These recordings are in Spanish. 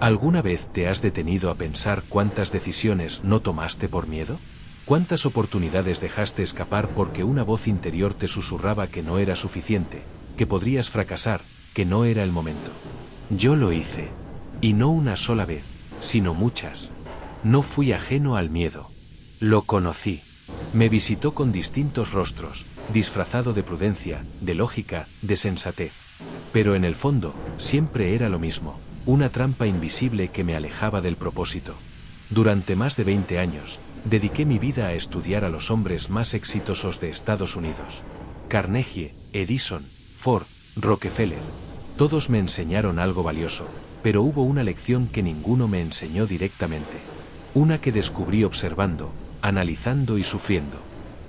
¿Alguna vez te has detenido a pensar cuántas decisiones no tomaste por miedo? ¿Cuántas oportunidades dejaste escapar porque una voz interior te susurraba que no era suficiente, que podrías fracasar, que no era el momento? Yo lo hice. Y no una sola vez, sino muchas. No fui ajeno al miedo. Lo conocí. Me visitó con distintos rostros, disfrazado de prudencia, de lógica, de sensatez. Pero en el fondo, siempre era lo mismo, una trampa invisible que me alejaba del propósito. Durante más de 20 años, dediqué mi vida a estudiar a los hombres más exitosos de Estados Unidos. Carnegie, Edison, Ford, Rockefeller. Todos me enseñaron algo valioso, pero hubo una lección que ninguno me enseñó directamente. Una que descubrí observando, analizando y sufriendo.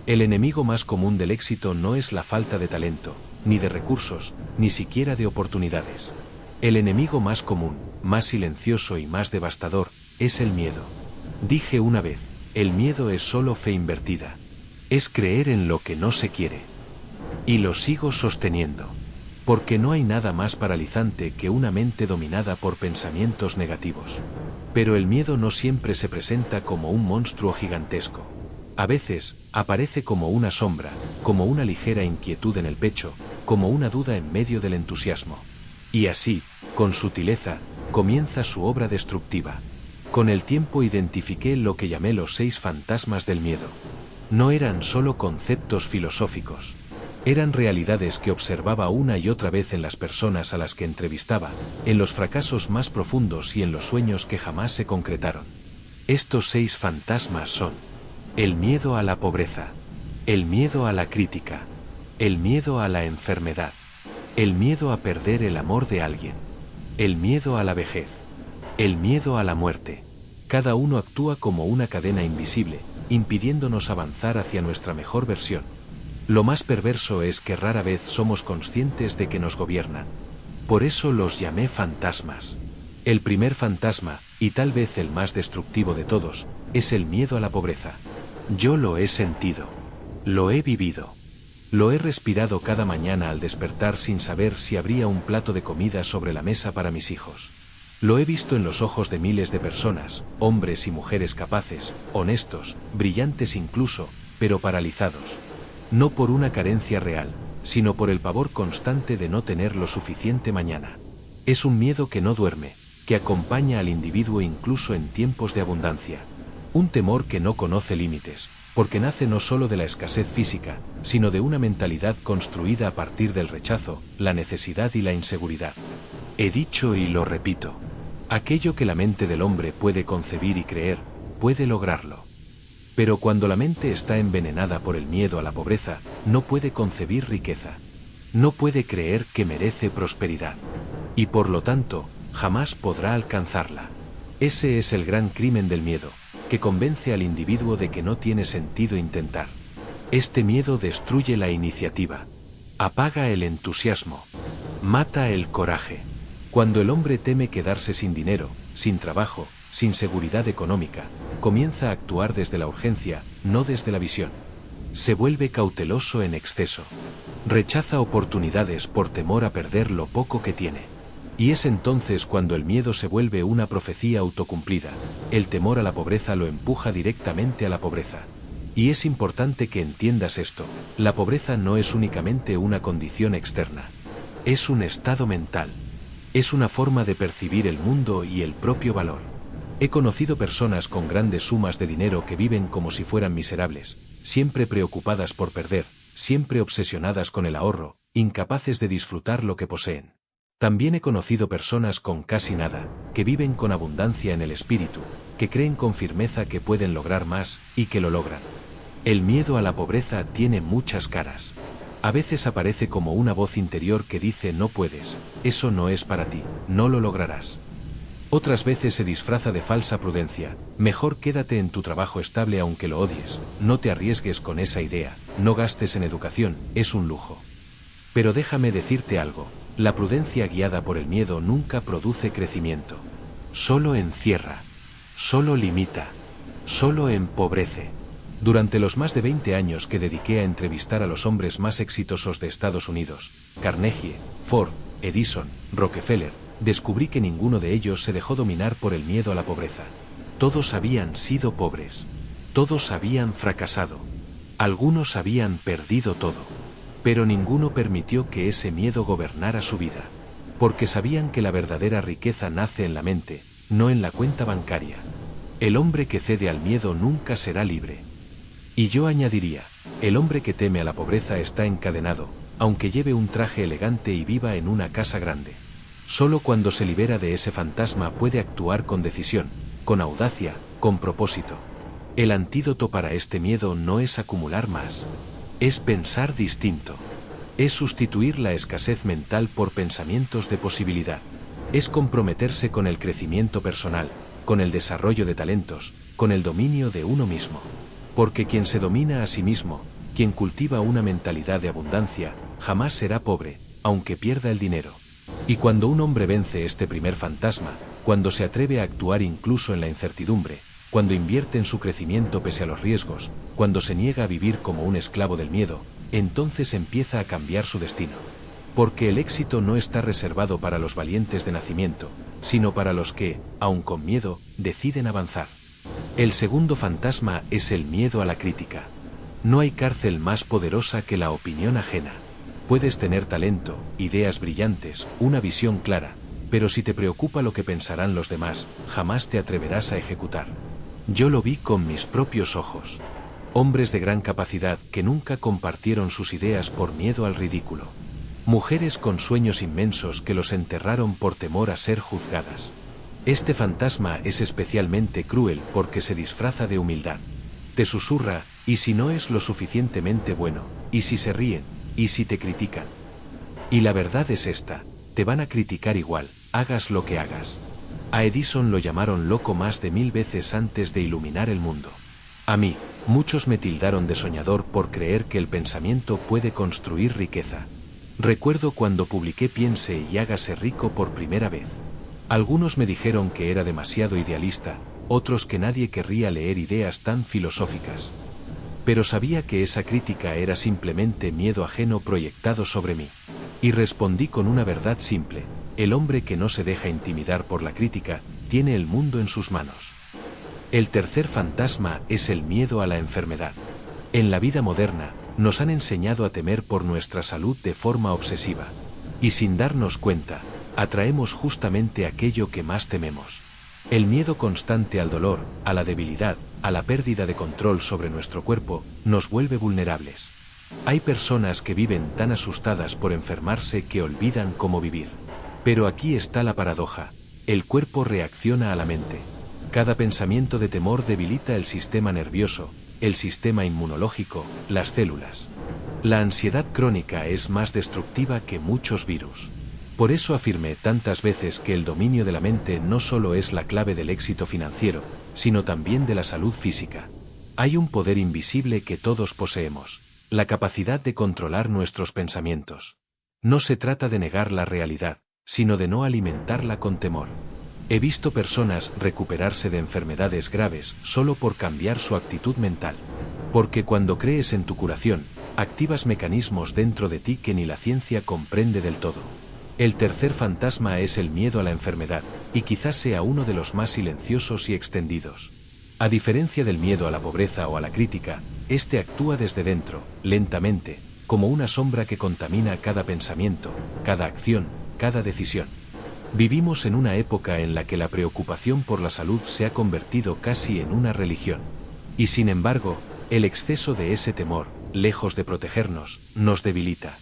El enemigo más común del éxito no es la falta de talento, ni de recursos, ni siquiera de oportunidades. El enemigo más común, más silencioso y más devastador, es el miedo. Dije una vez, el miedo es solo fe invertida. Es creer en lo que no se quiere. Y lo sigo sosteniendo. Porque no hay nada más paralizante que una mente dominada por pensamientos negativos. Pero el miedo no siempre se presenta como un monstruo gigantesco. A veces, aparece como una sombra, como una ligera inquietud en el pecho, como una duda en medio del entusiasmo. Y así, con sutileza, comienza su obra destructiva. Con el tiempo identifiqué lo que llamé los 6 fantasmas del miedo. No eran solo conceptos filosóficos. Eran realidades que observaba una y otra vez en las personas a las que entrevistaba, en los fracasos más profundos y en los sueños que jamás se concretaron. Estos 6 fantasmas son: el miedo a la pobreza, el miedo a la crítica, el miedo a la enfermedad, el miedo a perder el amor de alguien, el miedo a la vejez, el miedo a la muerte. Cada uno actúa como una cadena invisible, impidiéndonos avanzar hacia nuestra mejor versión. Lo más perverso es que rara vez somos conscientes de que nos gobiernan. Por eso los llamé fantasmas. El primer fantasma, y tal vez el más destructivo de todos, es el miedo a la pobreza. Yo lo he sentido. Lo he vivido. Lo he respirado cada mañana al despertar sin saber si habría un plato de comida sobre la mesa para mis hijos. Lo he visto en los ojos de miles de personas, hombres y mujeres capaces, honestos, brillantes incluso, pero paralizados. No por una carencia real, sino por el pavor constante de no tener lo suficiente mañana. Es un miedo que no duerme, que acompaña al individuo incluso en tiempos de abundancia. Un temor que no conoce límites, porque nace no solo de la escasez física, sino de una mentalidad construida a partir del rechazo, la necesidad y la inseguridad. He dicho y lo repito: aquello que la mente del hombre puede concebir y creer, puede lograrlo. Pero cuando la mente está envenenada por el miedo a la pobreza, no puede concebir riqueza. No puede creer que merece prosperidad. Y por lo tanto, jamás podrá alcanzarla. Ese es el gran crimen del miedo, que convence al individuo de que no tiene sentido intentar. Este miedo destruye la iniciativa. Apaga el entusiasmo. Mata el coraje. Cuando el hombre teme quedarse sin dinero, sin trabajo, sin seguridad económica, comienza a actuar desde la urgencia, no desde la visión. Se vuelve cauteloso en exceso. Rechaza oportunidades por temor a perder lo poco que tiene. Y es entonces cuando el miedo se vuelve una profecía autocumplida. El temor a la pobreza lo empuja directamente a la pobreza. Y es importante que entiendas esto: la pobreza no es únicamente una condición externa. Es un estado mental. Es una forma de percibir el mundo y el propio valor. He conocido personas con grandes sumas de dinero que viven como si fueran miserables, siempre preocupadas por perder, siempre obsesionadas con el ahorro, incapaces de disfrutar lo que poseen. También he conocido personas con casi nada, que viven con abundancia en el espíritu, que creen con firmeza que pueden lograr más, y que lo logran. El miedo a la pobreza tiene muchas caras. A veces aparece como una voz interior que dice: no puedes, eso no es para ti, no lo lograrás. Otras veces se disfraza de falsa prudencia: mejor quédate en tu trabajo estable aunque lo odies, no te arriesgues con esa idea, no gastes en educación, es un lujo. Pero déjame decirte algo: la prudencia guiada por el miedo nunca produce crecimiento. Solo encierra, solo limita, solo empobrece. Durante los más de 20 años que dediqué a entrevistar a los hombres más exitosos de Estados Unidos, Carnegie, Ford, Edison, Rockefeller, descubrí que ninguno de ellos se dejó dominar por el miedo a la pobreza. Todos habían sido pobres. Todos habían fracasado. Algunos habían perdido todo. Pero ninguno permitió que ese miedo gobernara su vida. Porque sabían que la verdadera riqueza nace en la mente, no en la cuenta bancaria. El hombre que cede al miedo nunca será libre. Y yo añadiría, el hombre que teme a la pobreza está encadenado, aunque lleve un traje elegante y viva en una casa grande. Solo cuando se libera de ese fantasma puede actuar con decisión, con audacia, con propósito. El antídoto para este miedo no es acumular más. Es pensar distinto. Es sustituir la escasez mental por pensamientos de posibilidad. Es comprometerse con el crecimiento personal, con el desarrollo de talentos, con el dominio de uno mismo. Porque quien se domina a sí mismo, quien cultiva una mentalidad de abundancia, jamás será pobre, aunque pierda el dinero. Y cuando un hombre vence este primer fantasma, cuando se atreve a actuar incluso en la incertidumbre, cuando invierte en su crecimiento pese a los riesgos, cuando se niega a vivir como un esclavo del miedo, entonces empieza a cambiar su destino. Porque el éxito no está reservado para los valientes de nacimiento, sino para los que, aun con miedo, deciden avanzar. El segundo fantasma es el miedo a la crítica. No hay cárcel más poderosa que la opinión ajena. Puedes tener talento, ideas brillantes, una visión clara, pero si te preocupa lo que pensarán los demás, jamás te atreverás a ejecutar. Yo lo vi con mis propios ojos. Hombres de gran capacidad que nunca compartieron sus ideas por miedo al ridículo. Mujeres con sueños inmensos que los enterraron por temor a ser juzgadas. Este fantasma es especialmente cruel porque se disfraza de humildad. Te susurra, ¿y si no es lo suficientemente bueno? ¿Y si se ríen? ¿Y si te critican? Y la verdad es esta, te van a criticar igual, hagas lo que hagas. A Edison lo llamaron loco más de 1000 veces antes de iluminar el mundo. A mí, muchos me tildaron de soñador por creer que el pensamiento puede construir riqueza. Recuerdo cuando publiqué Piense y hágase rico por primera vez. Algunos me dijeron que era demasiado idealista, otros que nadie querría leer ideas tan filosóficas. Pero sabía que esa crítica era simplemente miedo ajeno proyectado sobre mí. Y respondí con una verdad simple, el hombre que no se deja intimidar por la crítica, tiene el mundo en sus manos. El tercer fantasma es el miedo a la enfermedad. En la vida moderna, nos han enseñado a temer por nuestra salud de forma obsesiva. Y sin darnos cuenta, atraemos justamente aquello que más tememos. El miedo constante al dolor, a la debilidad, a la pérdida de control sobre nuestro cuerpo, nos vuelve vulnerables. Hay personas que viven tan asustadas por enfermarse que olvidan cómo vivir. Pero aquí está la paradoja, el cuerpo reacciona a la mente. Cada pensamiento de temor debilita el sistema nervioso, el sistema inmunológico, las células. La ansiedad crónica es más destructiva que muchos virus. Por eso afirmé tantas veces que el dominio de la mente no solo es la clave del éxito financiero, sino también de la salud física. Hay un poder invisible que todos poseemos, la capacidad de controlar nuestros pensamientos. No se trata de negar la realidad, sino de no alimentarla con temor. He visto personas recuperarse de enfermedades graves solo por cambiar su actitud mental. Porque cuando crees en tu curación, activas mecanismos dentro de ti que ni la ciencia comprende del todo. El tercer fantasma es el miedo a la enfermedad, y quizás sea uno de los más silenciosos y extendidos. A diferencia del miedo a la pobreza o a la crítica, este actúa desde dentro, lentamente, como una sombra que contamina cada pensamiento, cada acción, cada decisión. Vivimos en una época en la que la preocupación por la salud se ha convertido casi en una religión. Y sin embargo, el exceso de ese temor, lejos de protegernos, nos debilita.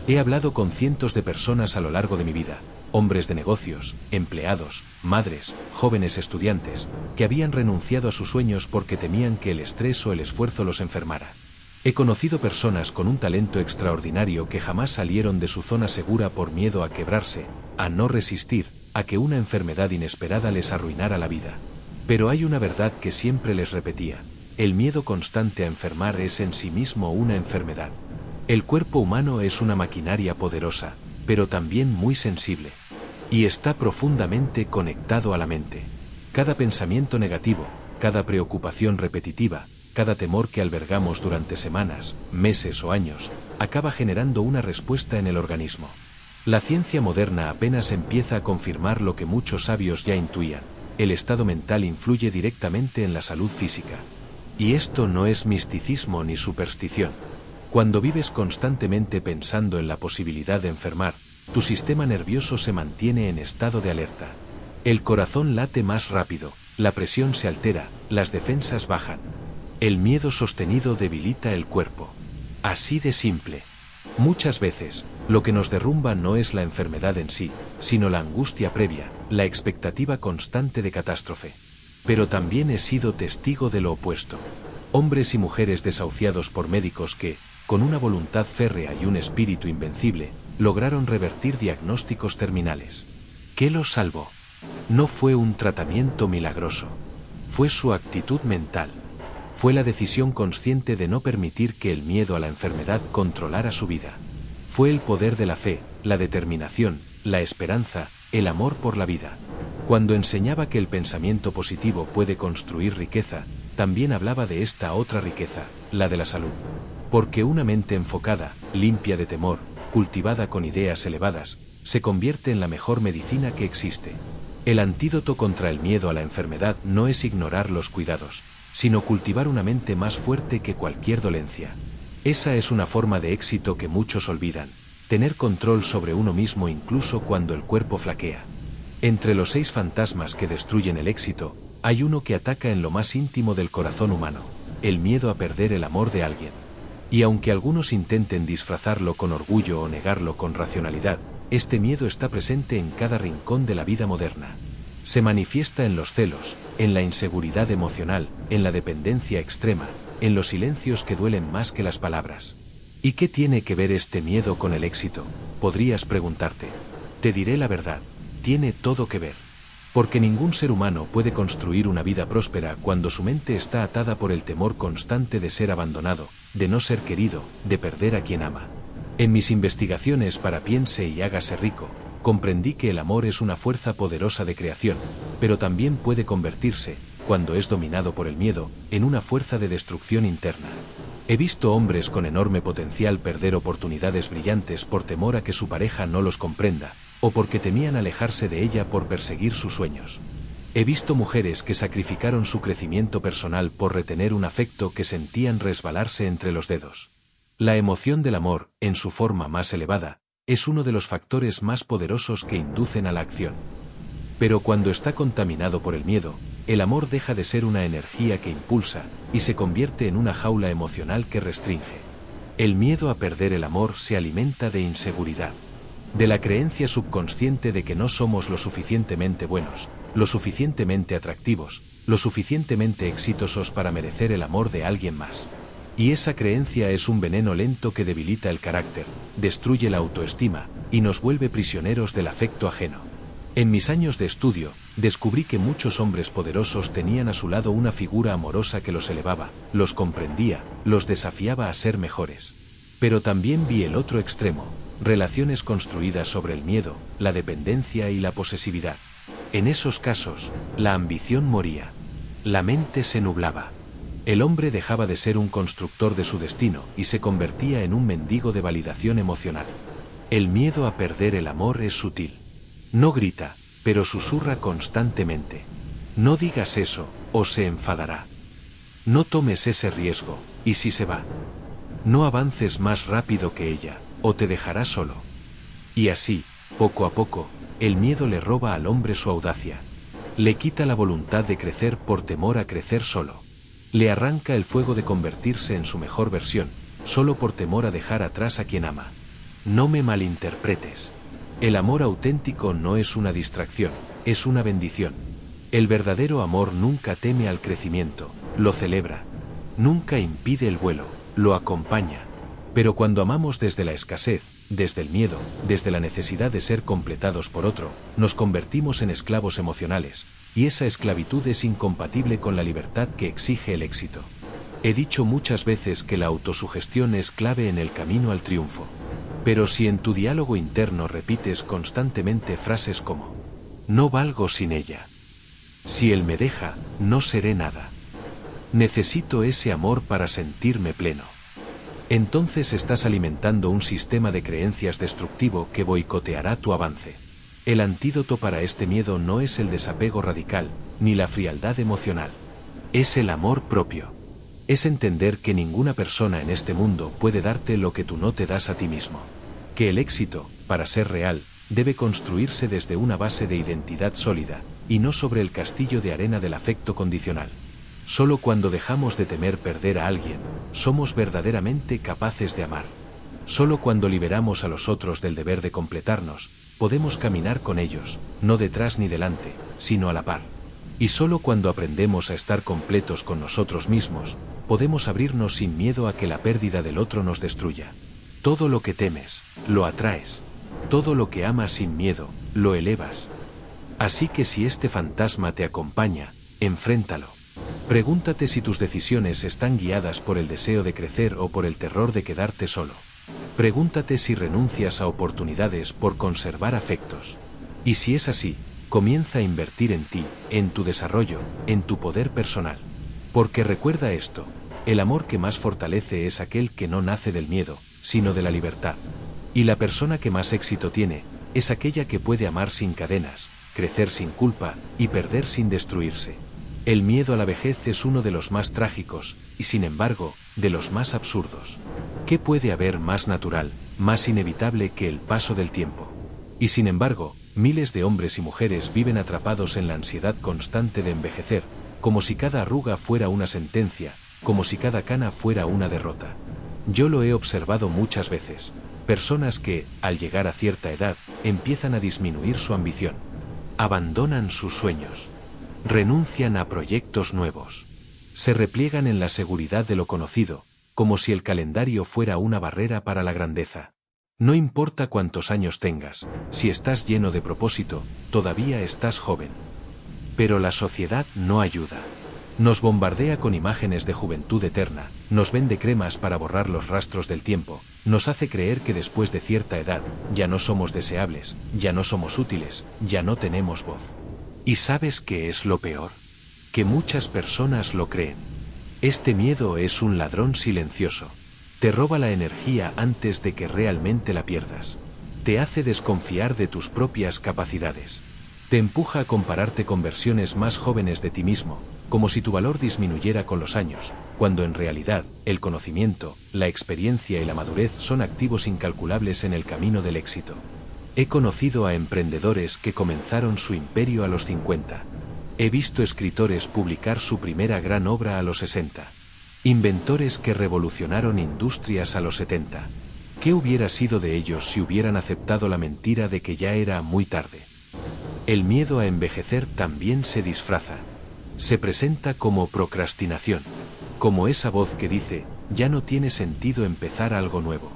He hablado con cientos de personas a lo largo de mi vida, hombres de negocios, empleados, madres, jóvenes estudiantes, que habían renunciado a sus sueños porque temían que el estrés o el esfuerzo los enfermara. He conocido personas con un talento extraordinario que jamás salieron de su zona segura por miedo a quebrarse, a no resistir, a que una enfermedad inesperada les arruinara la vida. Pero hay una verdad que siempre les repetía. El miedo constante a enfermar es en sí mismo una enfermedad. El cuerpo humano es una maquinaria poderosa, pero también muy sensible. Y está profundamente conectado a la mente. Cada pensamiento negativo, cada preocupación repetitiva, cada temor que albergamos durante semanas, meses o años, acaba generando una respuesta en el organismo. La ciencia moderna apenas empieza a confirmar lo que muchos sabios ya intuían: el estado mental influye directamente en la salud física. Y esto no es misticismo ni superstición. Cuando vives constantemente pensando en la posibilidad de enfermar, tu sistema nervioso se mantiene en estado de alerta. El corazón late más rápido, la presión se altera, las defensas bajan. El miedo sostenido debilita el cuerpo. Así de simple. Muchas veces, lo que nos derrumba no es la enfermedad en sí, sino la angustia previa, la expectativa constante de catástrofe. Pero también he sido testigo de lo opuesto. Hombres y mujeres desahuciados por médicos que, con una voluntad férrea y un espíritu invencible, lograron revertir diagnósticos terminales. ¿Qué los salvó? No fue un tratamiento milagroso. Fue su actitud mental. Fue la decisión consciente de no permitir que el miedo a la enfermedad controlara su vida. Fue el poder de la fe, la determinación, la esperanza, el amor por la vida. Cuando enseñaba que el pensamiento positivo puede construir riqueza, también hablaba de esta otra riqueza, la de la salud. Porque una mente enfocada, limpia de temor, cultivada con ideas elevadas, se convierte en la mejor medicina que existe. El antídoto contra el miedo a la enfermedad no es ignorar los cuidados, sino cultivar una mente más fuerte que cualquier dolencia. Esa es una forma de éxito que muchos olvidan: tener control sobre uno mismo incluso cuando el cuerpo flaquea. Entre los 6 fantasmas que destruyen el éxito, hay uno que ataca en lo más íntimo del corazón humano: el miedo a perder el amor de alguien. Y aunque algunos intenten disfrazarlo con orgullo o negarlo con racionalidad, este miedo está presente en cada rincón de la vida moderna. Se manifiesta en los celos, en la inseguridad emocional, en la dependencia extrema, en los silencios que duelen más que las palabras. ¿Y qué tiene que ver este miedo con el éxito?, podrías preguntarte. Te diré la verdad: tiene todo que ver. Porque ningún ser humano puede construir una vida próspera cuando su mente está atada por el temor constante de ser abandonado, de no ser querido, de perder a quien ama. En mis investigaciones para Piense y Hágase Rico, comprendí que el amor es una fuerza poderosa de creación, pero también puede convertirse, cuando es dominado por el miedo, en una fuerza de destrucción interna. He visto hombres con enorme potencial perder oportunidades brillantes por temor a que su pareja no los comprenda, o porque temían alejarse de ella por perseguir sus sueños. He visto mujeres que sacrificaron su crecimiento personal por retener un afecto que sentían resbalarse entre los dedos. La emoción del amor, en su forma más elevada, es uno de los factores más poderosos que inducen a la acción. Pero cuando está contaminado por el miedo, el amor deja de ser una energía que impulsa, y se convierte en una jaula emocional que restringe. El miedo a perder el amor se alimenta de inseguridad, de la creencia subconsciente de que no somos lo suficientemente buenos, lo suficientemente atractivos, lo suficientemente exitosos para merecer el amor de alguien más. Y esa creencia es un veneno lento que debilita el carácter, destruye la autoestima, y nos vuelve prisioneros del afecto ajeno. En mis años de estudio, descubrí que muchos hombres poderosos tenían a su lado una figura amorosa que los elevaba, los comprendía, los desafiaba a ser mejores. Pero también vi el otro extremo: relaciones construidas sobre el miedo, la dependencia y la posesividad. En esos casos, la ambición moría. La mente se nublaba. El hombre dejaba de ser un constructor de su destino y se convertía en un mendigo de validación emocional. El miedo a perder el amor es sutil. No grita, pero susurra constantemente: no digas eso, o se enfadará. No tomes ese riesgo, y si se va. No avances más rápido que ella, o te dejará solo. Y así, poco a poco, el miedo le roba al hombre su audacia. Le quita la voluntad de crecer por temor a crecer solo. Le arranca el fuego de convertirse en su mejor versión, solo por temor a dejar atrás a quien ama. No me malinterpretes. El amor auténtico no es una distracción, es una bendición. El verdadero amor nunca teme al crecimiento, lo celebra. Nunca impide el vuelo, lo acompaña. Pero cuando amamos desde la escasez, desde el miedo, desde la necesidad de ser completados por otro, nos convertimos en esclavos emocionales, y esa esclavitud es incompatible con la libertad que exige el éxito. He dicho muchas veces que la autosugestión es clave en el camino al triunfo. Pero si en tu diálogo interno repites constantemente frases como: no valgo sin ella. Si él me deja, no seré nada. Necesito ese amor para sentirme pleno. Entonces estás alimentando un sistema de creencias destructivo que boicoteará tu avance. El antídoto para este miedo no es el desapego radical, ni la frialdad emocional. Es el amor propio. Es entender que ninguna persona en este mundo puede darte lo que tú no te das a ti mismo. Que el éxito, para ser real, debe construirse desde una base de identidad sólida, y no sobre el castillo de arena del afecto condicional. Solo cuando dejamos de temer perder a alguien, somos verdaderamente capaces de amar. Solo cuando liberamos a los otros del deber de completarnos, podemos caminar con ellos, no detrás ni delante, sino a la par. Y solo cuando aprendemos a estar completos con nosotros mismos, podemos abrirnos sin miedo a que la pérdida del otro nos destruya. Todo lo que temes, lo atraes. Todo lo que amas sin miedo, lo elevas. Así que si este fantasma te acompaña, enfréntalo. Pregúntate si tus decisiones están guiadas por el deseo de crecer o por el terror de quedarte solo. Pregúntate si renuncias a oportunidades por conservar afectos. Y si es así, comienza a invertir en ti, en tu desarrollo, en tu poder personal. Porque recuerda esto, el amor que más fortalece es aquel que no nace del miedo, sino de la libertad. Y la persona que más éxito tiene, es aquella que puede amar sin cadenas, crecer sin culpa y perder sin destruirse. El miedo a la vejez es uno de los más trágicos, y sin embargo, de los más absurdos. ¿Qué puede haber más natural, más inevitable que el paso del tiempo? Y sin embargo, miles de hombres y mujeres viven atrapados en la ansiedad constante de envejecer, como si cada arruga fuera una sentencia, como si cada cana fuera una derrota. Yo lo he observado muchas veces. Personas que, al llegar a cierta edad, empiezan a disminuir su ambición. Abandonan sus sueños. Renuncian a proyectos nuevos. Se repliegan en la seguridad de lo conocido, como si el calendario fuera una barrera para la grandeza. No importa cuántos años tengas, si estás lleno de propósito, todavía estás joven. Pero la sociedad no ayuda. Nos bombardea con imágenes de juventud eterna, nos vende cremas para borrar los rastros del tiempo, nos hace creer que después de cierta edad, ya no somos deseables, ya no somos útiles, ya no tenemos voz. ¿Y sabes qué es lo peor? Que muchas personas lo creen. Este miedo es un ladrón silencioso. Te roba la energía antes de que realmente la pierdas. Te hace desconfiar de tus propias capacidades. Te empuja a compararte con versiones más jóvenes de ti mismo, como si tu valor disminuyera con los años, cuando en realidad, el conocimiento, la experiencia y la madurez son activos incalculables en el camino del éxito. He conocido a emprendedores que comenzaron su imperio a los 50. He visto escritores publicar su primera gran obra a los 60. Inventores que revolucionaron industrias a los 70. ¿Qué hubiera sido de ellos si hubieran aceptado la mentira de que ya era muy tarde? El miedo a envejecer también se disfraza. Se presenta como procrastinación, como esa voz que dice, ya no tiene sentido empezar algo nuevo.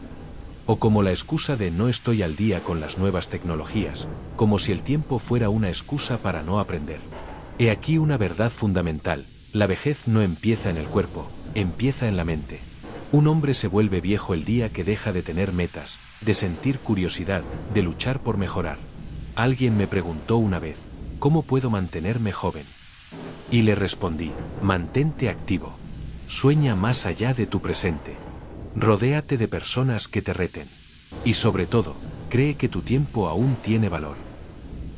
O como la excusa de no estoy al día con las nuevas tecnologías, como si el tiempo fuera una excusa para no aprender. He aquí una verdad fundamental, la vejez no empieza en el cuerpo, empieza en la mente. Un hombre se vuelve viejo el día que deja de tener metas, de sentir curiosidad, de luchar por mejorar. Alguien me preguntó una vez, ¿cómo puedo mantenerme joven? Y le respondí, mantente activo. Sueña más allá de tu presente. Rodéate de personas que te reten. Y sobre todo, cree que tu tiempo aún tiene valor.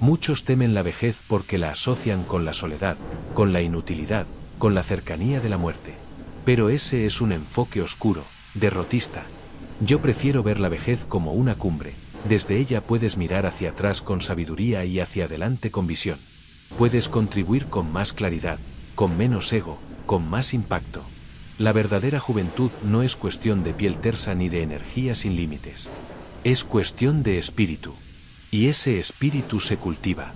Muchos temen la vejez porque la asocian con la soledad, con la inutilidad, con la cercanía de la muerte. Pero ese es un enfoque oscuro, derrotista. Yo prefiero ver la vejez como una cumbre. Desde ella puedes mirar hacia atrás con sabiduría y hacia adelante con visión. Puedes contribuir con más claridad, con menos ego, con más impacto. La verdadera juventud no es cuestión de piel tersa ni de energía sin límites. Es cuestión de espíritu. Y ese espíritu se cultiva.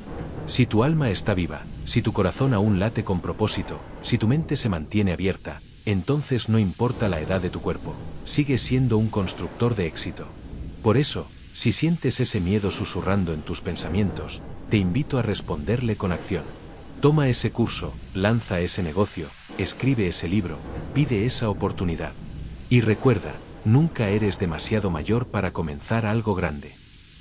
Si tu alma está viva, si tu corazón aún late con propósito, si tu mente se mantiene abierta, entonces no importa la edad de tu cuerpo, sigues siendo un constructor de éxito. Por eso, si sientes ese miedo susurrando en tus pensamientos, te invito a responderle con acción. Toma ese curso, lanza ese negocio, escribe ese libro, pide esa oportunidad. Y recuerda, nunca eres demasiado mayor para comenzar algo grande.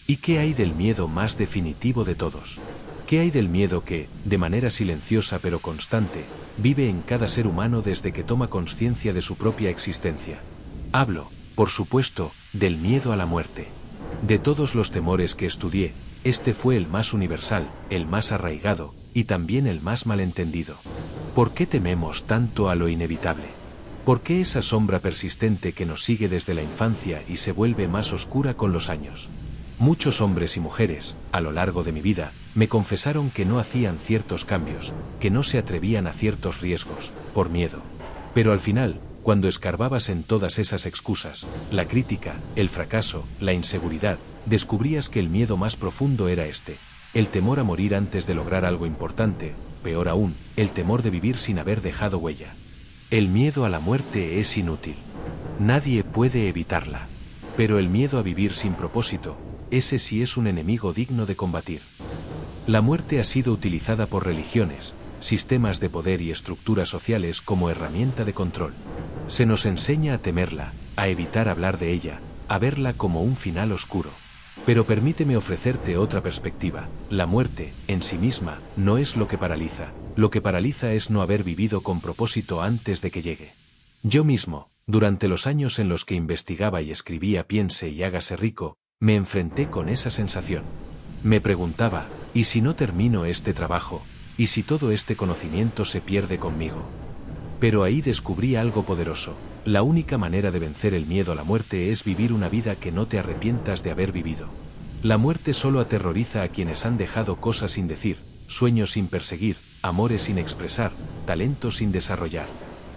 ¿Y qué hay del miedo más definitivo de todos? ¿Qué hay del miedo que, de manera silenciosa pero constante, vive en cada ser humano desde que toma conciencia de su propia existencia? Hablo, Por supuesto, del miedo a la muerte. De todos los temores que estudié, este fue el más universal, el más arraigado, y también el más malentendido. ¿Por qué tememos tanto a lo inevitable? ¿Por qué esa sombra persistente que nos sigue desde la infancia y se vuelve más oscura con los años? Muchos hombres y mujeres, a lo largo de mi vida, me confesaron que no hacían ciertos cambios, que no se atrevían a ciertos riesgos, por miedo. Pero al final, cuando escarbabas en todas esas excusas, la crítica, el fracaso, la inseguridad, descubrías que el miedo más profundo era este, el temor a morir antes de lograr algo importante, peor aún, el temor de vivir sin haber dejado huella. El miedo a la muerte es inútil. Nadie puede evitarla. Pero el miedo a vivir sin propósito, ese sí es un enemigo digno de combatir. La muerte ha sido utilizada por religiones, sistemas de poder y estructuras sociales como herramienta de control. Se nos enseña a temerla, a evitar hablar de ella, a verla como un final oscuro. Pero permíteme ofrecerte otra perspectiva. La muerte, en sí misma, no es lo que paraliza. Lo que paraliza es no haber vivido con propósito antes de que llegue. Yo mismo, durante los años en los que investigaba y escribía Piense y hágase rico, me enfrenté con esa sensación. Me preguntaba, ¿y si no termino este trabajo? ¿Y si todo este conocimiento se pierde conmigo? Pero ahí descubrí algo poderoso. La única manera de vencer el miedo a la muerte es vivir una vida que no te arrepientas de haber vivido. La muerte solo aterroriza a quienes han dejado cosas sin decir, sueños sin perseguir, amores sin expresar, talentos sin desarrollar.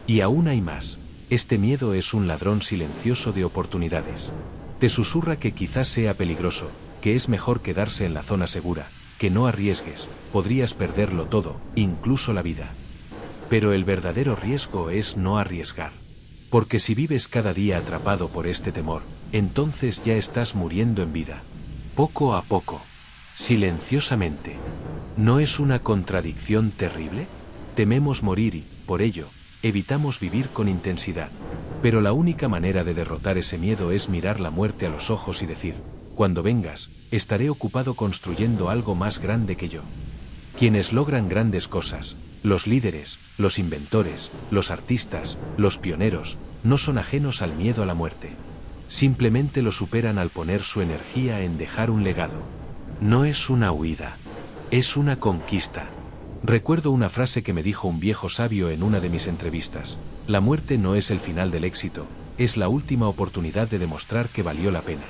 Y aún hay más. Este miedo es un ladrón silencioso de oportunidades. Te susurra que quizás sea peligroso, que es mejor quedarse en la zona segura, que no arriesgues, podrías perderlo todo, incluso la vida. Pero el verdadero riesgo es no arriesgar. Porque si vives cada día atrapado por este temor, entonces ya estás muriendo en vida. Poco a poco. Silenciosamente. ¿No es una contradicción terrible? Tememos morir y, por ello, evitamos vivir con intensidad. Pero la única manera de derrotar ese miedo es mirar la muerte a los ojos y decir, cuando vengas, estaré ocupado construyendo algo más grande que yo. Quienes logran grandes cosas, los líderes, los inventores, los artistas, los pioneros, no son ajenos al miedo a la muerte. Simplemente lo superan al poner su energía en dejar un legado. No es una huida, es una conquista. Recuerdo una frase que me dijo un viejo sabio en una de mis entrevistas: la muerte no es el final del éxito, es la última oportunidad de demostrar que valió la pena.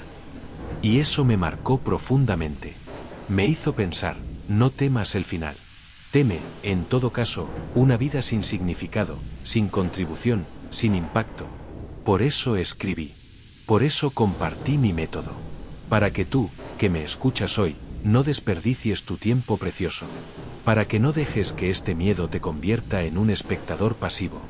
Y eso me marcó profundamente. Me hizo pensar, no temas el final. Teme, en todo caso, una vida sin significado, sin contribución, sin impacto. Por eso escribí. Por eso compartí mi método. Para que tú, que me escuchas hoy, no desperdicies tu tiempo precioso. Para que no dejes que este miedo te convierta en un espectador pasivo.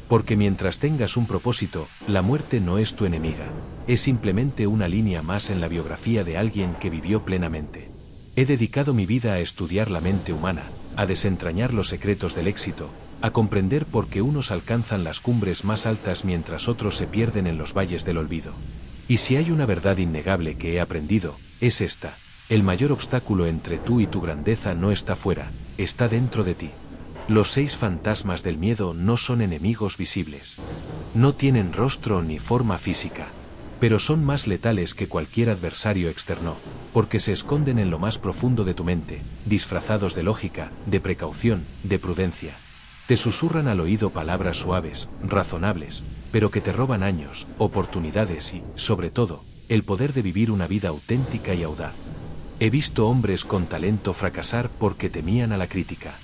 Porque mientras tengas un propósito, la muerte no es tu enemiga. Es simplemente una línea más en la biografía de alguien que vivió plenamente. He dedicado mi vida a estudiar la mente humana, a desentrañar los secretos del éxito, a comprender por qué unos alcanzan las cumbres más altas mientras otros se pierden en los valles del olvido. Y si hay una verdad innegable que he aprendido, es esta: el mayor obstáculo entre tú y tu grandeza no está fuera, está dentro de ti. Los 6 fantasmas del miedo no son enemigos visibles. No tienen rostro ni forma física. Pero son más letales que cualquier adversario externo, porque se esconden en lo más profundo de tu mente, disfrazados de lógica, de precaución, de prudencia. Te susurran al oído palabras suaves, razonables, pero que te roban años, oportunidades y, sobre todo, el poder de vivir una vida auténtica y audaz. He visto hombres con talento fracasar porque temían a la crítica.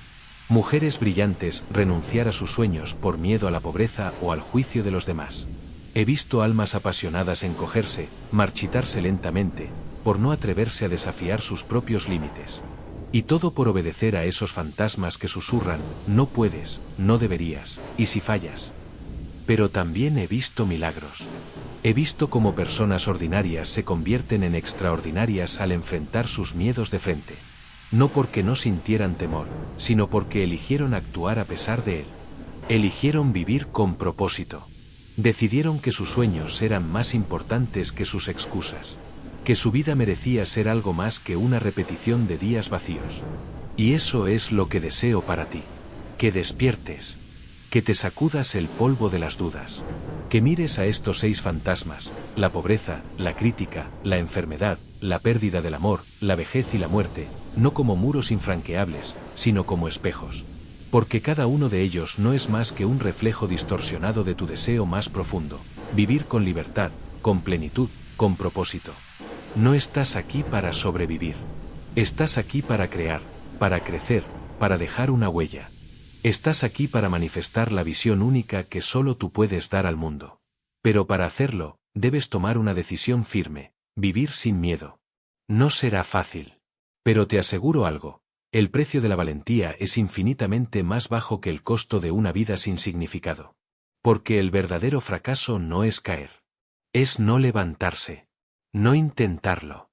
Mujeres brillantes renunciar a sus sueños por miedo a la pobreza o al juicio de los demás. He visto almas apasionadas encogerse, marchitarse lentamente, por no atreverse a desafiar sus propios límites. Y todo por obedecer a esos fantasmas que susurran, no puedes, no deberías, y si fallas. Pero también he visto milagros. He visto cómo personas ordinarias se convierten en extraordinarias al enfrentar sus miedos de frente. No porque no sintieran temor, sino porque eligieron actuar a pesar de él. Eligieron vivir con propósito. Decidieron que sus sueños eran más importantes que sus excusas. Que su vida merecía ser algo más que una repetición de días vacíos. Y eso es lo que deseo para ti. Que despiertes. Que te sacudas el polvo de las dudas. Que mires a estos 6 fantasmas: la pobreza, la crítica, la enfermedad, la pérdida del amor, la vejez y la muerte, no como muros infranqueables, sino como espejos. Porque cada uno de ellos no es más que un reflejo distorsionado de tu deseo más profundo: vivir con libertad, con plenitud, con propósito. No estás aquí para sobrevivir. Estás aquí para crear, para crecer, para dejar una huella. Estás aquí para manifestar la visión única que solo tú puedes dar al mundo. Pero para hacerlo, debes tomar una decisión firme: vivir sin miedo. No será fácil. Pero te aseguro algo: el precio de la valentía es infinitamente más bajo que el costo de una vida sin significado. Porque el verdadero fracaso no es caer. Es no levantarse. No intentarlo.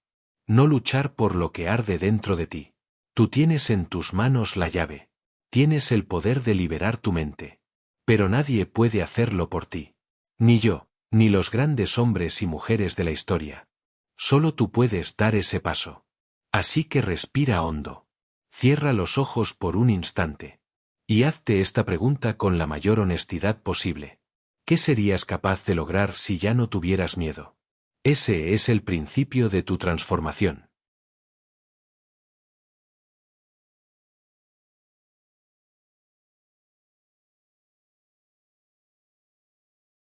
No luchar por lo que arde dentro de ti. Tú tienes en tus manos la llave. Tienes el poder de liberar tu mente. Pero nadie puede hacerlo por ti. Ni yo, ni los grandes hombres y mujeres de la historia. Solo tú puedes dar ese paso. Así que respira hondo. Cierra los ojos por un instante. Y hazte esta pregunta con la mayor honestidad posible. ¿Qué serías capaz de lograr si ya no tuvieras miedo? Ese es el principio de tu transformación.